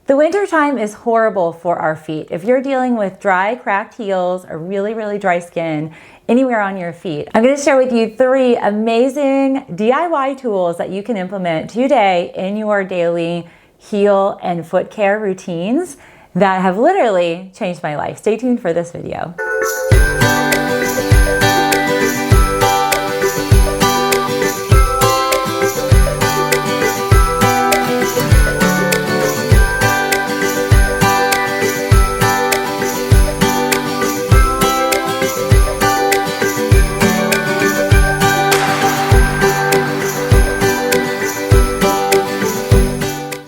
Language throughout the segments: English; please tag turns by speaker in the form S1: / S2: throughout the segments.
S1: The winter time is horrible for our feet. If you're dealing with dry, cracked heels or really dry skin anywhere on your feet, I'm going to share with you 3 amazing DIY tools that you can implement today in your daily heel and foot care routines that have literally changed my life. Stay tuned for this video.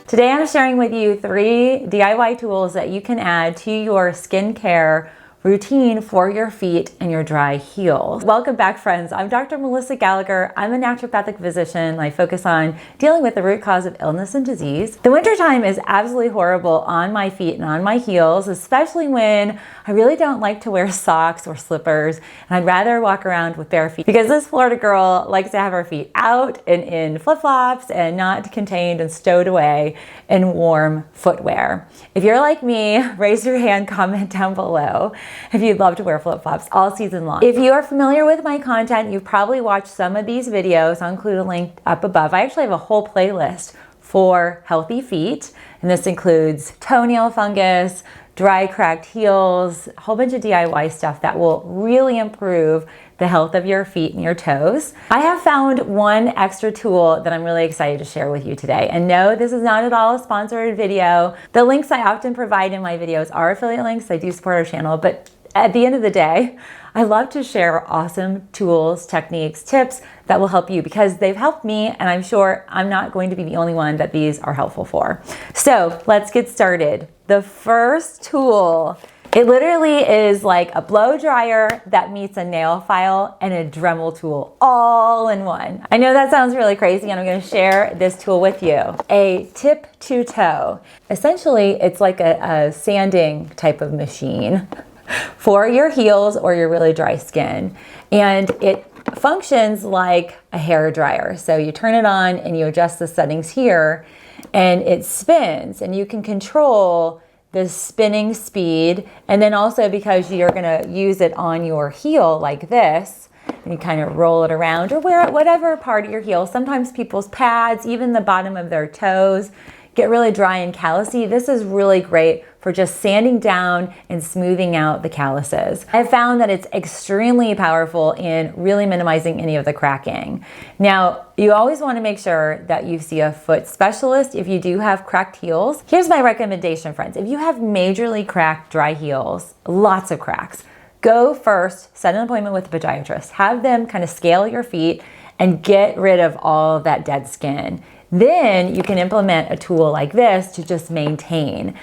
S1: Today I'm sharing with you 3 DIY tools that you can add to your skincare routine for your feet and your dry heels. Welcome back, friends. I'm Dr. Melissa Gallagher. I'm a naturopathic physician. I focus on dealing with the root cause of illness and disease. The wintertime is absolutely horrible on my feet and on my heels, especially when I really don't like to wear socks or slippers, and I'd rather walk around with bare feet because this Florida girl likes to have her feet out and in flip-flops and not contained and stowed away in warm footwear. If you're like me, raise your hand, comment down below if you'd love to wear flip-flops all season long. If you are familiar with my content, you've probably watched some of these videos. I'll include a link up above. I actually have a whole playlist for healthy feet, and this includes toenail fungus, dry cracked heels, a whole bunch of DIY stuff that will really improve the health of your feet and your toes. I have found one extra tool that I'm really excited to share with you today. And no, this is not at all a sponsored video. The links I often provide in my videos are affiliate links. I do support our channel, but at the end of the day, I love to share awesome tools, techniques, tips that will help you because they've helped me, and I'm sure I'm not going to be the only one that these are helpful for. So let's get started. The first tool, it literally is like a blow dryer that meets a nail file and a Dremel tool all in one. I know that sounds really crazy, and I'm going to share this tool with you. A tip to toe. Essentially, it's like a sanding type of machine for your heels or your really dry skin. And it functions like a hair dryer. So you turn it on and you adjust the settings here and it spins, and you can control the spinning speed. And then also, because you're going to use it on your heel like this, and you kind of roll it around or wear it whatever part of your heel. Sometimes people's pads, even the bottom of their toes, get really dry and callousy. This is really great for just sanding down and smoothing out the calluses. I've found that it's extremely powerful in really minimizing any of the cracking. Now, you always want to make sure that you see a foot specialist if you do have cracked heels. Here's my recommendation, friends. If you have majorly cracked dry heels, lots of cracks, go first, set an appointment with a podiatrist. Have them kind of scale your feet and get rid of all of that dead skin. Then you can implement a tool like this to just maintain.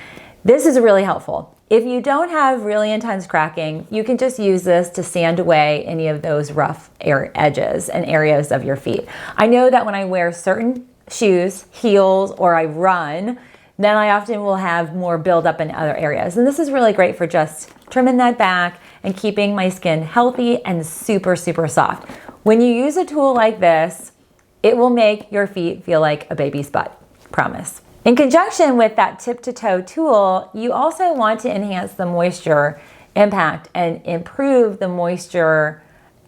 S1: This is really helpful. If you don't have really intense cracking, you can just use this to sand away any of those rough edges and areas of your feet. I know that when I wear certain shoes, heels, or I run, then I often will have more buildup in other areas. And this is really great for just trimming that back and keeping my skin healthy and super soft. When you use a tool like this, it will make your feet feel like a baby's butt, promise. In conjunction with that tip to toe tool, you also want to enhance the moisture impact and improve the moisture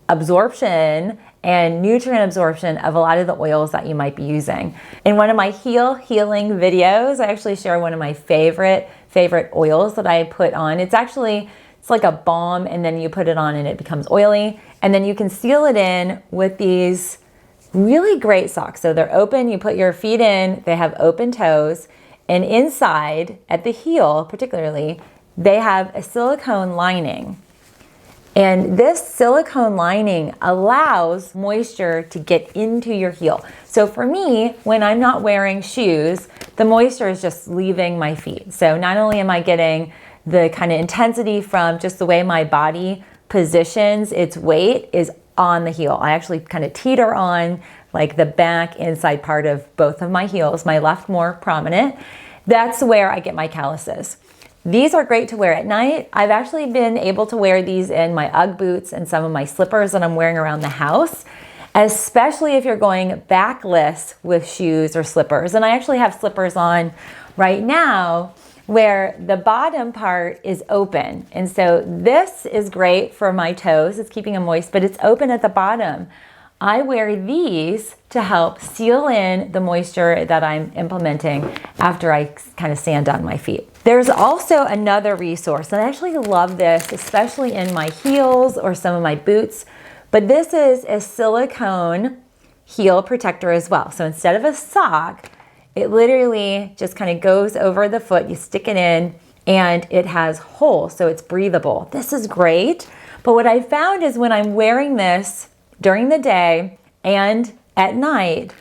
S1: absorption and nutrient absorption of a lot of the oils that you might be using. In one of my heel healing videos, I actually share one of my favorite oils that I put on. It's like a balm, and then you put it on and it becomes oily, and then you can seal it in with these really great socks. So they're open, you put your feet in, they have open toes, and inside at the heel particularly, they have a silicone lining. And this silicone lining allows moisture to get into your heel. So for me, when I'm not wearing shoes, the moisture is just leaving my feet. So not only am I getting the kind of intensity from just the way my body positions its weight is on the heel. I actually kind of teeter on like the back inside part of both of my heels, my left more prominent. That's where I get my calluses. These are great to wear at night. I've actually been able to wear these in my Ugg boots and some of my slippers that I'm wearing around the house, especially if you're going backless with shoes or slippers. And I actually have slippers on right now where the bottom part is open. And so this is great for my toes. It's keeping them moist, but it's open at the bottom. I wear these to help seal in the moisture that I'm implementing after I kind of sand down my feet. There's also another resource, and I actually love this, especially in my heels or some of my boots, but this is a silicone heel protector as well. So instead of a sock, it literally just kind of goes over the foot, you stick it in, and it has holes, so it's breathable. This is great, but what I found is when I'm wearing this during the day and at night,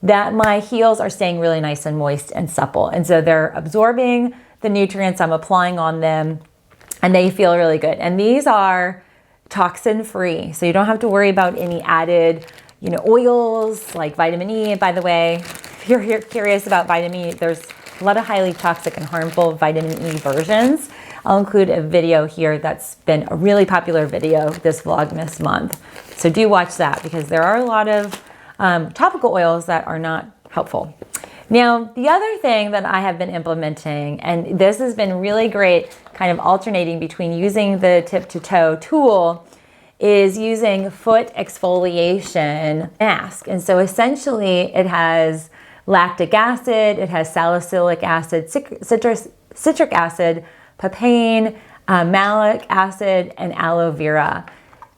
S1: that my heels are staying really nice and moist and supple. And so they're absorbing the nutrients I'm applying on them, and they feel really good. And these are toxin free, so you don't have to worry about any added, oils like vitamin E. By the way, if you're curious about vitamin E, there's a lot of highly toxic and harmful vitamin E versions. I'll include a video here that's been a really popular video this Vlogmas month. So do watch that because there are a lot of topical oils that are not helpful. Now, the other thing that I have been implementing, and this has been really great, kind of alternating between using the tip to toe tool, is using foot exfoliation mask. And so essentially it has lactic acid, it has salicylic acid, citric acid, papain, malic acid, and aloe vera.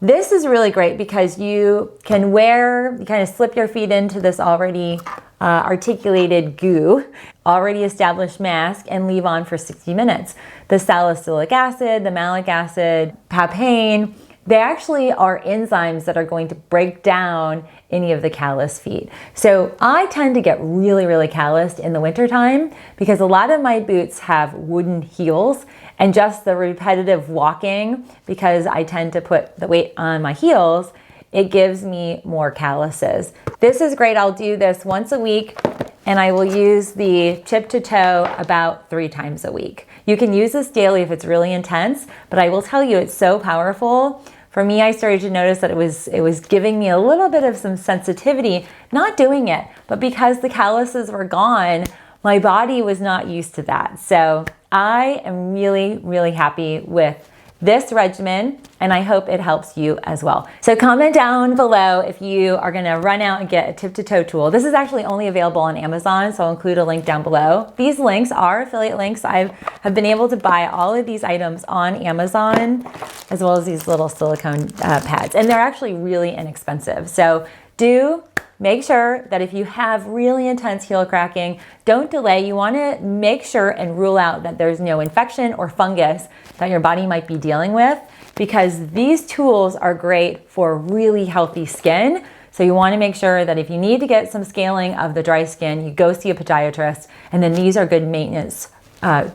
S1: This is really great because you can kind of slip your feet into this already articulated goo, already established mask, and leave on for 60 minutes. The salicylic acid, the malic acid, papain, they actually are enzymes that are going to break down any of the callous feet. So I tend to get really, really calloused in the wintertime because a lot of my boots have wooden heels, and just the repetitive walking, because I tend to put the weight on my heels, it gives me more calluses. This is great. I'll do this once a week, and I will use the tip to toe about 3 times a week. You can use this daily if it's really intense, but I will tell you it's so powerful. For me, I started to notice that it was giving me a little bit of some sensitivity, not doing it, but because the calluses were gone, my body was not used to that. So I am really, really happy with this regimen, and I hope it helps you as well. So comment down below if you are gonna run out and get a tip to toe tool. This is actually only available on Amazon, so I'll include a link down below. These links are affiliate links. I have been able to buy all of these items on Amazon, as well as these little silicone pads, and they're actually really inexpensive. So do make sure that if you have really intense heel cracking, don't delay. You wanna make sure and rule out that there's no infection or fungus that your body might be dealing with, because these tools are great for really healthy skin. So you wanna make sure that if you need to get some scaling of the dry skin, you go see a podiatrist, and then these are good maintenance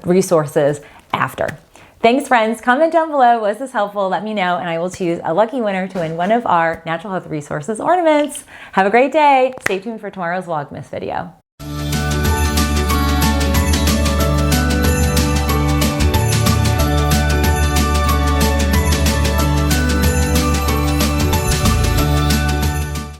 S1: resources after. Thanks, friends. Comment down below, was this helpful? Let me know, and I will choose a lucky winner to win one of our Natural Health Resources ornaments. Have a great day. Stay tuned for tomorrow's Vlogmas video.